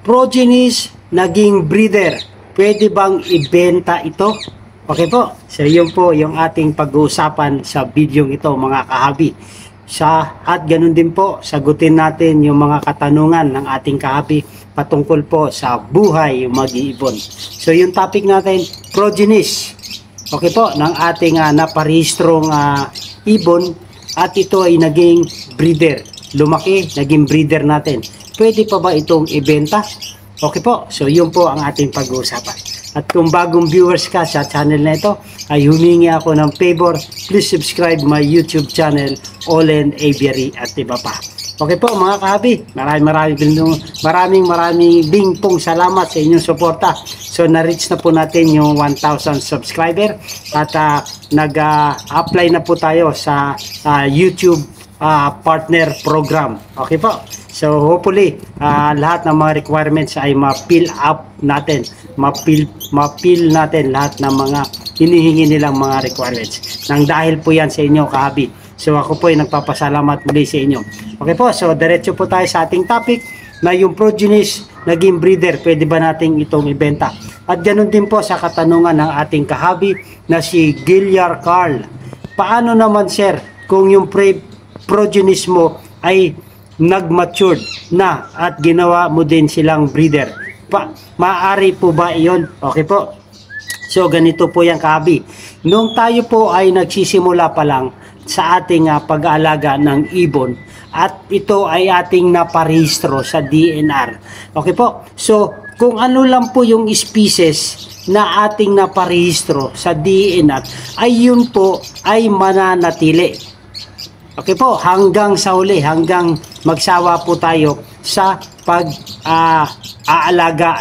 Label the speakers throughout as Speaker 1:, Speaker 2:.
Speaker 1: Progenies naging breeder. Pwede bang ibenta ito? Okay po. So yun po yung ating pag-uusapan sa video ito mga kahabi. At ganun din po, sagutin natin yung mga katanungan ng ating kahabi patungkol po sa buhay mag-iibon. So yung topic natin, progenies. Okay po, ng ating naparehistrong ibon at ito ay naging breeder. Lumaki, naging breeder natin. Pwede pa ba itong ibenta? Okay po, so yun po ang ating pag-uusapan. At kung bagong viewers ka sa channel na ito, ay humingi ako ng favor, please subscribe my YouTube channel, Olen Aviary at iba pa. Okay po mga kahabi, maraming ding pong salamat sa inyong suporta. So na-reach na po natin yung 1,000 subscriber at nag-apply na po tayo sa YouTube partner program. Okay po. So hopefully lahat ng mga requirements ay ma-fill up natin, ma-fill natin lahat ng mga hinihingi nilang mga requirements. Nang dahil po yan sa inyo kahabi. So ako po ay nagpapasalamat muli sa inyo. Okay po, so diretso po tayo sa ating topic na yung progenies naging breeder. Pwede ba nating itong ibenta? At ganoon din po sa katanungan ng ating kahabi na si Gilliar Carl. Paano naman sir kung yung progenies mo ay nag-matured na at ginawa mo din silang breeder? Maaari po ba iyon? Okay po. So ganito po yung kahabi. Nung tayo po ay nagsisimula pa lang sa ating pag-aalaga ng ibon at ito ay ating naparehistro sa DNR. Okay po. So kung ano lang po yung species na ating naparehistro sa DNR ay yun po ay mananatili. Okay po, hanggang sa huli, hanggang magsawa po tayo sa pag-aalaga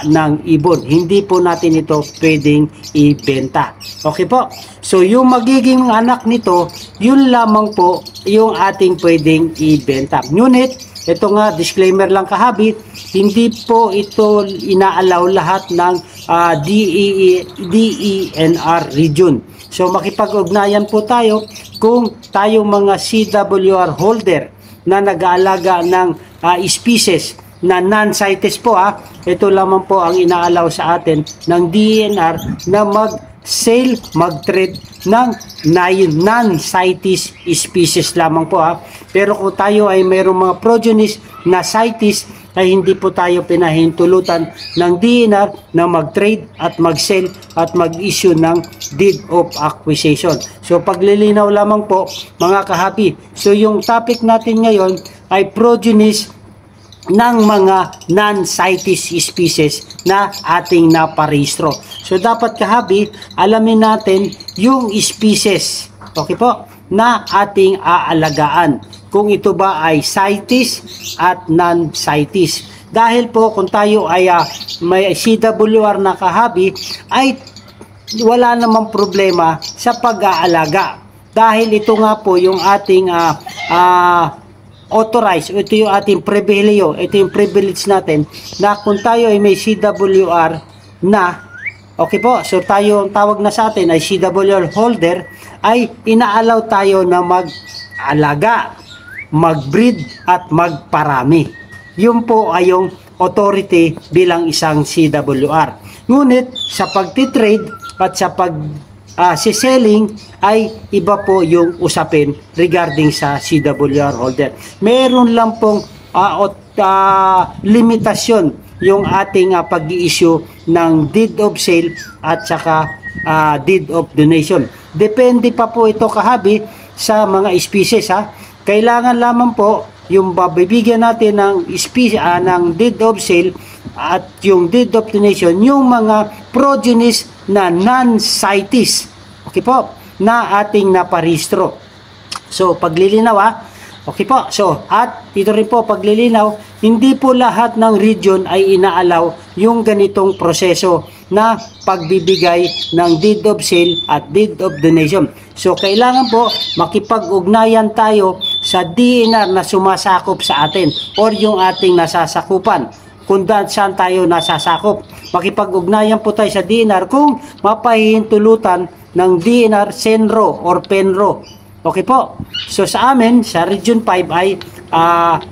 Speaker 1: ng ibon. Hindi po natin ito pwedeng ibenta. Okay po? So, yung magiging anak nito, yun lamang po yung ating pwedeng ibenta. Ngunit, ito nga, disclaimer lang kahabi, hindi po ito inaalaw lahat ng DENR region. So makipag-ugnayan po tayo kung tayong mga CWR holder na nag-aalaga ng species na non-CITES po ito lamang po ang inaalaw sa atin ng DENR na mag-sale, mag-trade ng non-CITES species lamang po Pero kung tayo ay mayroong mga progenies na CITES ay hindi po tayo pinahintulutan ng DNR na mag-trade at mag-sell at mag-issue ng deed of acquisition. So paglilinaw lamang po mga kahabi. So yung topic natin ngayon ay progenies ng mga non-CITES species na ating naparehistro. So dapat kahabi, alamin natin yung species, okay po, na ating aalagaan. Kung ito ba ay CITES at non-CITES. Dahil po kung tayo ay may CWR na kahabi, ay wala namang problema sa pag-aalaga. Dahil ito nga po yung ating authorized, ito yung ating pribileo, ito yung privilege natin na kung tayo ay may CWR na, okay po, so tayo, ang tawag na sa atin ay CWR holder, ay inaalaw tayo na mag-alaga, mag-breed at magparami. Yun po ay yung authority bilang isang CWR. Ngunit sa pagtitrade at sa selling ay iba po yung usapin regarding sa CWR holder. Meron lang pong limitasyon yung ating pag-i-issue ng deed of sale at saka deed of donation. Depende pa po ito kahabi sa mga species Kailangan lamang po yung babibigyan natin ng ng deed of sale at yung deed of donation, yung mga progenies na non-CITES. Okay po, na ating naparehistro. So paglilinaw okay po. So at ito rin po paglilinaw, hindi po lahat ng region ay inaalaw yung ganitong proseso na pagbibigay ng deed of sale at deed of donation. So kailangan po makipag-ugnayan tayo sa DNR na sumasakop sa atin or yung ating nasasakupan. Kung saan tayo nasasakop, makipag-ugnayan po tayo sa DNR kung mapahihintulutan ng DNR Senro or Penro. Okay po. So sa amin, sa Region 5 ay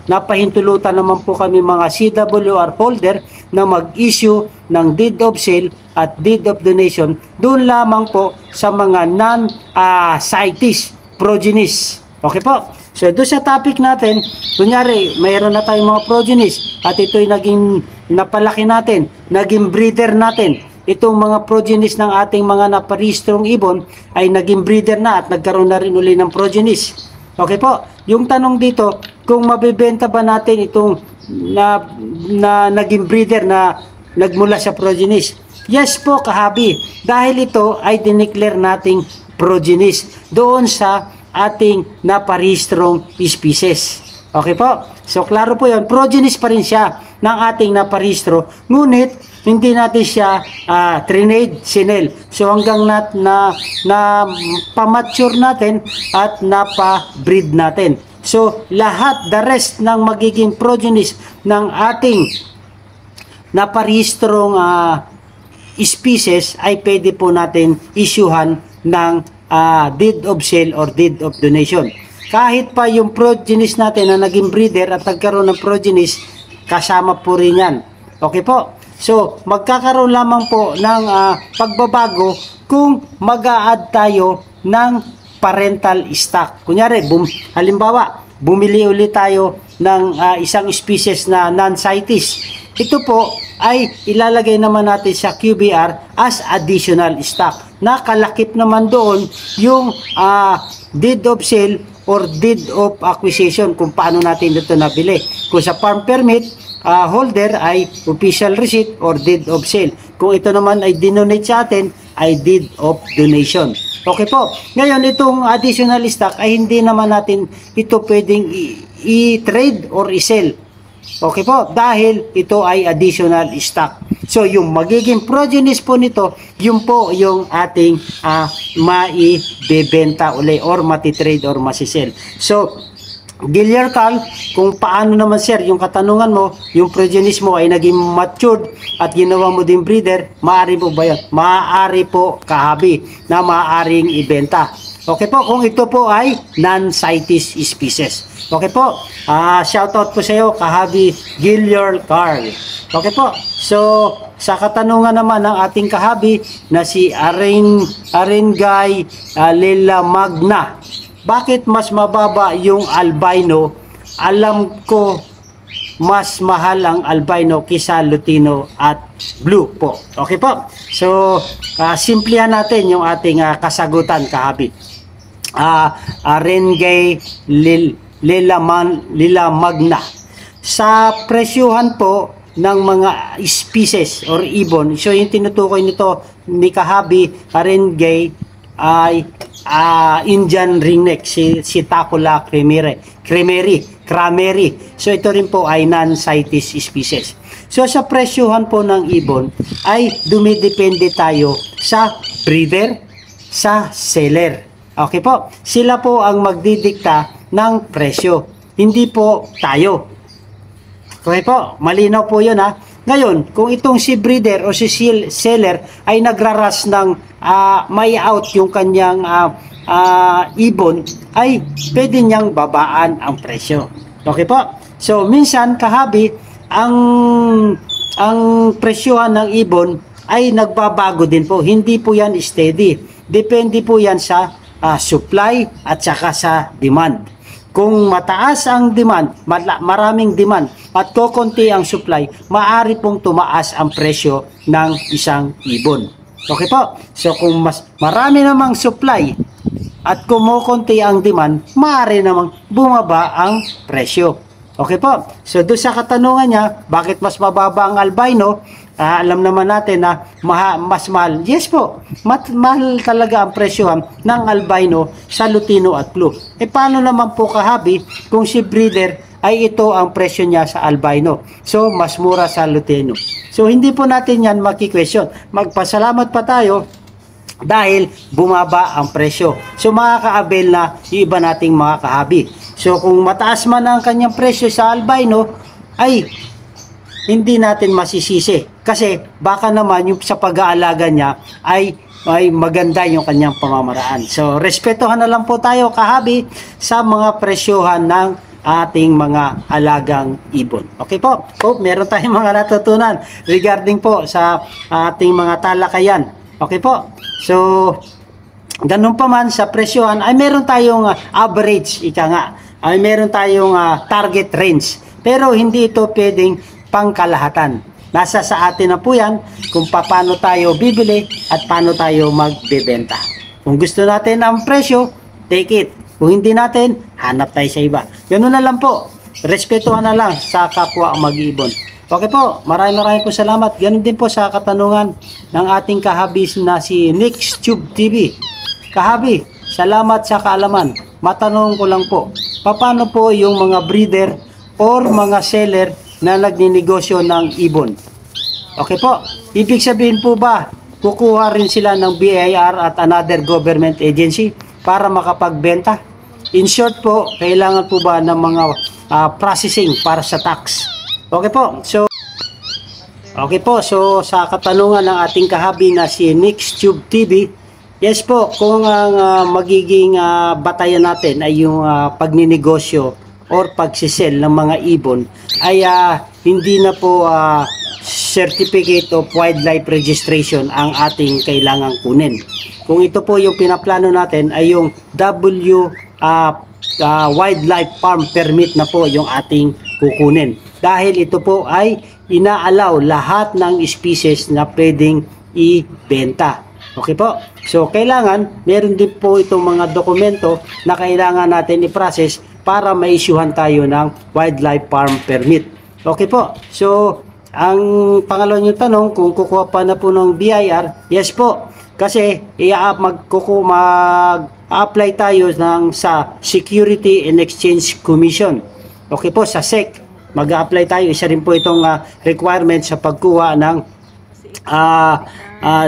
Speaker 1: napahintulutan naman po kami mga CWR holder na mag-issue ng deed of sale at deed of donation doon lamang po sa mga non-CITES progenies. Okay po? So doon sa topic natin, kunyari mayroon na tayong mga progenies at ito'y naging napalaki natin, naging breeder natin. Itong mga progenies ng ating mga naparehistrong ibon ay naging breeder na at nagkaroon na rin uli ng progenies. Okay po? Yung tanong dito, kung mabibenta ba natin itong na naging breeder na nagmula sa progenies? Yes po, kahabi. Dahil ito ay dineclare nating progenies doon sa ating naparehistrong species. Okay po? So, klaro po yun. Progenies pa rin siya ng ating naparehistro. Ngunit, hindi natin siya trinade, sinel. So, hanggang na pamature natin at napa-breed natin. So, lahat, the rest ng magiging progenies ng ating naparehistrong species ay pwede po natin isyuhan ng deed of sale or deed of donation. Kahit pa yung progenies natin na naging breeder at nagkaroon ng progenies, kasama po rin yan. Okay po? So, magkakaroon lamang po ng pagbabago kung mag-a-add tayo ng parental stock. Kunyari, halimbawa, bumili ulit tayo ng isang species na non-CITES. Ito po ay ilalagay naman natin sa QBR as additional stock. Nakalakip naman doon yung deed of sale or deed of acquisition kung paano natin ito nabili. Kung sa farm permit, holder ay official receipt or deed of sale. Kung ito naman ay dinonate sa atin, ay deed of donation. Okay po. Ngayon, itong additional stock ay hindi naman natin ito pwedeng i-trade or i-sell. Okay po. Dahil ito ay additional stock. So, yung magiging progenies po nito, yun po yung ating maibebenta uli or matitrade or masisell. So, Gillier Carl, kung paano naman sir, yung katanungan mo, yung progenies mo ay naging matured at ginawa mo din breeder, maaari po ba yun? Maaari po, kahabi, na maaaring ibenta. Okay po, kung ito po ay non-CITES species. Okay po, shoutout po sa iyo, kahabi Gillier Carl. Okay po, so sa katanungan naman ng ating kahabi na si Arengay Lela Magna, bakit mas mababa yung albino? Alam ko mas mahal ang albino kisa Lutino at blue po. Okay po. So, simplihan natin yung ating kasagutan, kahabi. Rengay Lila Magna. Sa presyuhan po ng mga species or ibon, so yung tinutukoy nito ni kahabi Rengay ay Indian ringneck, si Tacula crameri. So ito rin po ay non-CITES species. So sa presyuhan po ng ibon ay dumidepende tayo sa breeder, sa seller. Okay po, sila po ang magdidikta ng presyo, hindi po tayo. Okay po, malinaw po yun ha. Ngayon, kung itong si breeder o si seller ay nagraras ng may out yung kanyang ibon, ay pwede niyang babaan ang presyo. Okay po? So, minsan, kahabi, ang presyohan ng ibon ay nagbabago din po. Hindi po yan steady. Depende po yan sa supply at saka sa demand. Kung mataas ang demand, maraming demand at kokonti ang supply, maaari pong tumaas ang presyo ng isang ibon. Okay po? So kung mas marami namang supply at kumukonti ang demand, maaari namang bumaba ang presyo. Okay po? So doon sa katanungan niya, bakit mas mababa ang albino? Alam naman natin na mas mahal. Yes po, mahal talaga ang presyohan ng albino sa Lutino at blue. E paano naman po kahabi kung si breeder ay ito ang presyo niya sa albino? So mas mura sa Lutino. So hindi po natin yan maki-question. Magpasalamat pa tayo dahil bumaba ang presyo. So makaka-avail na yung iba nating mga kahabi. So kung mataas man ang kanyang presyo sa albino, ay hindi natin masisisi. Kasi baka naman yung sa pag-aalaga niya ay maganda yung kanyang pamamaraan. So respetuhan na lang po tayo kahabi sa mga presyohan ng ating mga alagang ibon. Okay po. Hope meron tayong mga natutunan regarding po sa ating mga talakayan. Okay po. So, ganun pa man sa presyohan ay meron tayong average, ika nga. Ay meron tayong target range. Pero hindi ito pwedeng pangkalahatan. Nasa sa atin na po yan kung paano tayo bibili at paano tayo magbebenta. Kung gusto natin ang presyo, take it. Kung hindi natin, hanap tayo sa iba. Ganun na lang po. Respetuhan na lang sa kapwa mag-ibon. Okay po, maraming po salamat. Ganun din po sa katanungan ng ating kahabis na si NexTube TV. Kahabi, salamat sa kaalaman. Matanong ko lang po, paano po yung mga breeder or mga seller na nagninegosyo ng ibon? Okay po, ibig sabihin po ba, kukuha rin sila ng BIR at another government agency para makapagbenta? In short po, kailangan po ba ng mga processing para sa tax? Okay po, so sa katanungan ng ating kahabi na si NexTube TV, yes po, kung ang magiging batayan natin ay yung pagninegosyo or pagsisell ng mga ibon ay hindi na po Certificate of Wildlife Registration ang ating kailangang kunin. Kung ito po yung pinaplano natin ay yung Wildlife Farm Permit na po yung ating kukunin. Dahil ito po ay inaalaw lahat ng species na pwedeng ibenta. Okay po? So, kailangan, meron din po itong mga dokumento na kailangan natin i-process para ma-issuehan tayo ng Wildlife Farm Permit. Okay po? So, ang pangalawa nyo tanong, kung kukuha pa na po ng BIR, yes po. Kasi, mag-apply tayo sa Security and Exchange Commission. Okay po, sa SEC. Mag-apply tayo. Isa rin po itong requirement sa pagkuha ng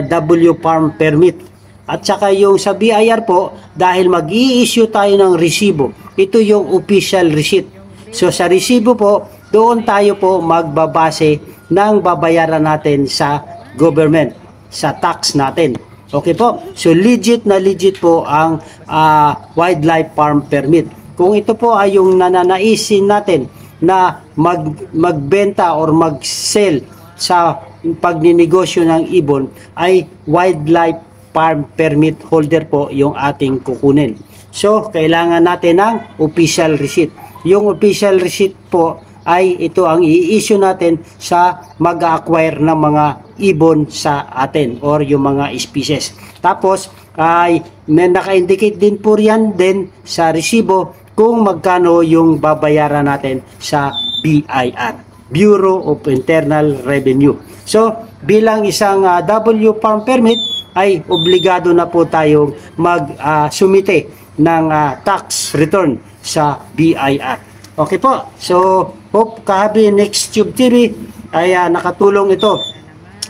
Speaker 1: W Farm Permit. At saka yung sa BIR po, dahil mag-i-issue tayo ng resibo, ito yung official receipt. So sa resibo po, doon tayo po magbabase ng babayaran natin sa government, sa tax natin. Okay po? So legit na legit po ang Wildlife Farm Permit. Kung ito po ay yung nananaisin natin na magbenta or mag-sell sa pagninegosyo ng ibon, ay Wildlife Farm Permit holder po yung ating kukunin. So, kailangan natin ng official receipt. Yung official receipt po ay ito ang i-issue natin sa mag-acquire ng mga ibon sa atin or yung mga species. Tapos, ay may naka-indicate din po yan din sa resibo kung magkano yung babayaran natin sa BIR, Bureau of Internal Revenue. So, bilang isang W Farm Permit, ay obligado na po tayong mag-sumite ng tax return sa BIR. Okay po. So, hope kahabi NexTube TV ay nakatulong ito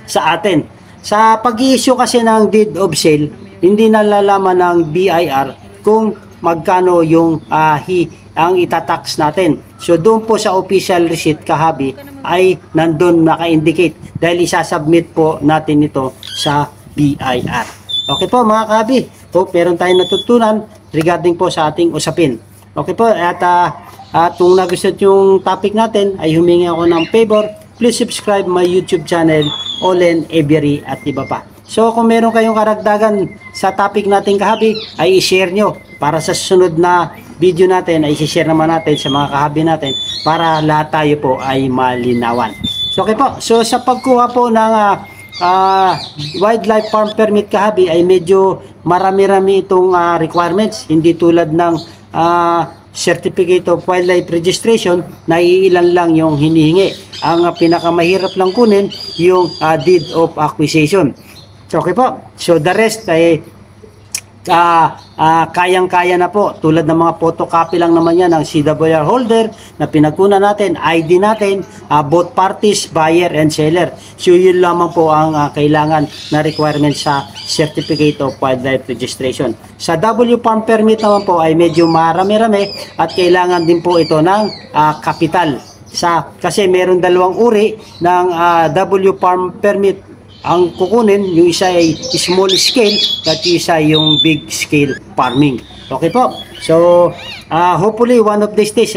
Speaker 1: sa atin. Sa pag-i-issue kasi ng deed of sale, hindi nalalaman ng BIR kung magkano yung ang itatax natin. So, doon po sa official receipt kahabi ay nandun naka-indicate dahil isasubmit po natin ito sa BIR. Okay po mga kahabi, hope meron tayong natutunan regarding po sa ating usapin. Okay po, at kung nagustuhan yung topic natin ay humingi ako ng favor, please subscribe my YouTube channel, Olen Every at iba pa. So kung meron kayong karagdagan sa topic natin kahabi, ay i-share nyo para sa susunod na video natin ay i-share naman natin sa mga kahabi natin para lahat tayo po ay malinawan. So okay po, so sa pagkuha po ng Wildlife Farm Permit kahabi ay medyo marami-rami itong requirements, hindi tulad ng Certificate of Wildlife Registration na iilan lang yung hinihingi. Ang pinakamahirap lang kunin yung deed of acquisition. So okay po, so the rest ay kayang-kaya na po, tulad ng mga photocopy lang naman yan ng CWR holder na pinagkunan natin, ID natin, both parties, buyer and seller. So yun lamang po ang kailangan na requirement sa Certificate of Wildlife Registration. Sa W Farm Permit naman po ay medyo marami-rami at kailangan din po ito ng kapital. Kasi meron dalawang uri ng W Farm Permit. Ang kukunin, yung isa ay small scale at yung isa yung big scale farming. Okay po. So, Hopefully one of these days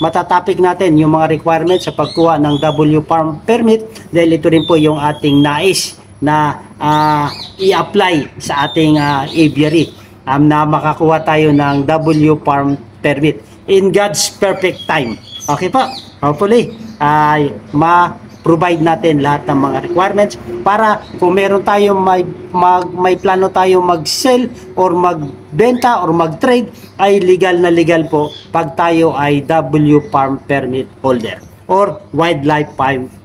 Speaker 1: matatapik natin yung mga requirements sa pagkuha ng W farm permit, dahil ito rin po yung ating nais na i-apply sa ating aviary, na makakuha tayo ng W farm permit in God's perfect time. Okay po, hopefully ma-provide natin lahat ng mga requirements para kung meron tayong may plano tayong mag-sell or magbenta or mag-trade, ay legal na legal po pag tayo ay W farm permit holder or wildlife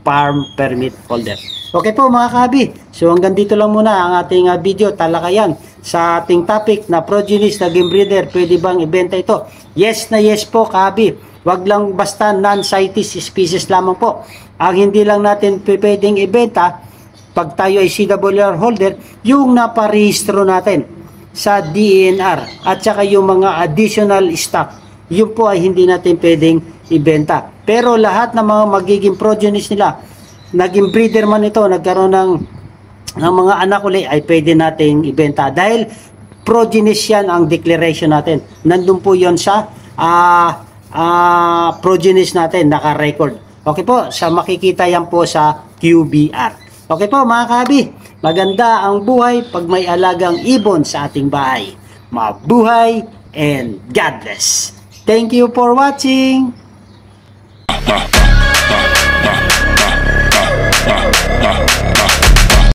Speaker 1: farm permit holder. Okay po mga kahabi, so hanggang dito lang muna ang ating video talakayan sa ating topic na progenies na game breeder, pwede bang ibenta ito? Yes na yes po kahabi, wag lang basta non-CITES species lamang po. Ang hindi lang natin pwedeng ibenta pag tayo ay CWR holder, yung naparehistro natin sa DENR at saka yung mga additional stock, yun po ay hindi natin pwedeng ibenta. Pero lahat ng mga magiging progenies nila, naging breeder man ito, nagkaroon ng mga anak uli, ay pwede nating ibenta dahil progenies yan ang declaration natin. Nandun po yon sa progenies natin, naka-record. Okay po, sa makikita yan po sa QBR. Okay po mga kahabi, maganda ang buhay pag may alagang ibon sa ating bahay. Mabuhay and God bless. Thank you for watching.